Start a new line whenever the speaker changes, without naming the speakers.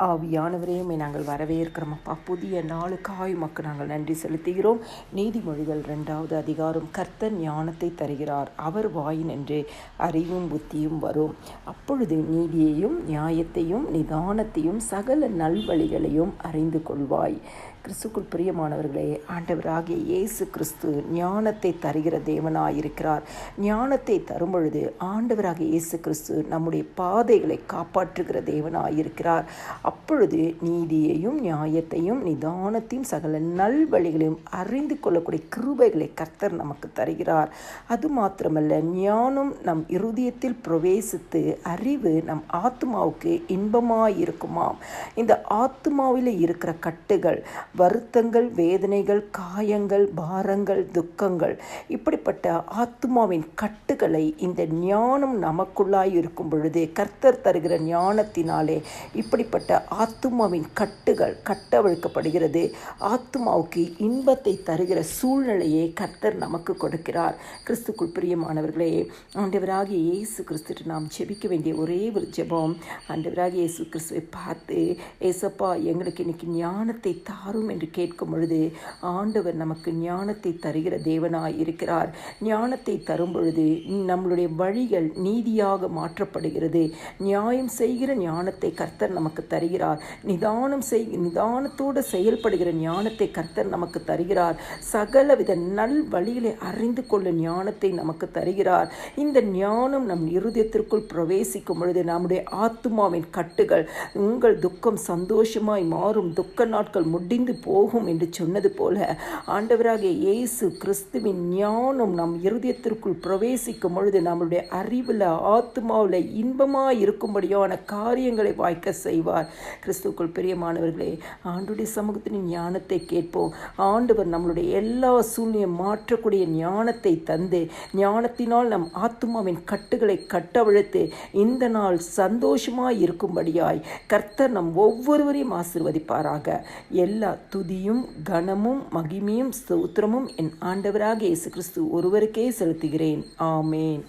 ஆவியானவரையுமே நாங்கள் வரவேற்கிறோம் அப்பா. புதிய நாளுக்காய் உமக்கு நாங்கள் நன்றி செலுத்துகிறோம். நீதிமொழிகள் 2வது அதிகாரம். கர்த்தர் ஞானத்தை தருகிறார், அவர் வாயினின்று அறிவும் புத்தியும் வரும். அப்பொழுது நீதியையும் நியாயத்தையும் நிதானத்தையும் சகல நல்வழிகளையும் அறிந்து கொள்வாய். கிறிஸ்துக்குள் பிரியமானவர்களே, ஆண்டவராகிய இயேசு கிறிஸ்து ஞானத்தை தருகிற தேவனாயிருக்கிறார். ஞானத்தை தரும் பொழுது ஆண்டவராகிய இயேசு கிறிஸ்து நம்முடைய பாதைகளை காப்பாற்றுகிற தேவனாயிருக்கிறார். அப்பொழுது நீதியையும் நியாயத்தையும் நிதானத்தையும் சகல நல்வழிகளையும் அறிந்து கொள்ளக்கூடிய கிருபைகளை கர்த்தர் நமக்கு தருகிறார். அது மாத்திரமல்ல, ஞானம் நம் இருதயத்தில் பிரவேசித்து அறிவு நம் ஆத்மாவுக்கு இன்பமாயிருக்குமாம். இந்த ஆத்மாவில் இருக்கிற கட்டுகள், வருத்தங்கள், வேதனைகள், காயங்கள், பாரங்கள், துக்கங்கள், இப்படிப்பட்ட ஆத்மாவின் கட்டுகளை இந்த ஞானம் நமக்குள்ளாய் இருக்கும் பொழுது கர்த்தர் தருகிற ஞானத்தினாலே இப்படிப்பட்ட ஆத்மாவின் கட்டுகள் கட்டவிழ்க்கப்படுகிறது. ஆத்மாவுக்கு இன்பத்தை தருகிற சூழ்நிலையை கர்த்தர் நமக்கு கொடுக்கிறார். கிறிஸ்துக்குள் பிரியமானவர்களே, ஆண்டவராகிய இயேசு கிறிஸ்துட்டு நாம் ஜெபிக்க வேண்டிய ஒரே ஒரு ஜெபம், ஆண்டவராகிய இயேசு கிறிஸ்துவை பார்த்து, ஏசப்பா எங்களுக்கு இன்னைக்கு ஞானத்தை தாரும் என்று கேட்கும் பொழுது ஆண்டவர் நமக்கு ஞானத்தை தருகிற தேவனாய் இருக்கிறார். ஞானத்தை தரும் பொழுது நம்மளுடைய வழிகள் நீதியாக மாற்றப்படுகிறது. நியாயம் செய்கிற ஞானத்தை கர்த்தர் நமக்கு தருகிறார். நிதானத்தோடு செயல்படுகிற ஞானத்தை கர்த்தர் நமக்கு தருகிறார். சகலவித நல் வழிகளை அறிந்து கொள்ள ஞானத்தை நமக்கு தருகிறார். இந்த ஞானம் நம் இருதயத்திற்குள் பிரவேசிக்கும் பொழுது நம்முடைய ஆத்மாவின் கட்டுகள், உங்கள் துக்கம் சந்தோஷமாய் மாறும், துக்க நாட்கள் முடிந்து போகும் என்று சொன்னது போல ஆண்டவராகிய இயேசு கிறிஸ்துவின் ஞானம் நம் இருதயத்திற்குள் பிரவேசிக்கும் பொழுது நம்முடைய அறிவில், ஆத்மாவில் இன்பமாய் இருக்கும்படியான காரியங்களை வாய்க்க செய்வார். கிறிஸ்துக்குள் பிரியமானவர்களே, ஆண்டுடைய சமூகத்தின் ஞானத்தை கேட்போம். ஆண்டவர் நம்மளுடைய எல்லா சூழ்நிலையும் மாற்றக்கூடிய ஞானத்தை தந்து, ஞானத்தினால் நம் ஆத்மாவின் கட்டுகளை கட்டவிழ்த்து இந்த நாள் சந்தோஷமாய் இருக்கும்படியாய் கர்த்தர் நம் ஒவ்வொருவரையும் ஆசீர்வதிப்பாராக. எல்லா துதியும் கனமும் மகிமையும் ஸ்தோத்திரமும் என் ஆண்டவராகிய இயேசு கிறிஸ்து ஒருவருக்கே செலுத்துகிறேன். ஆமேன்.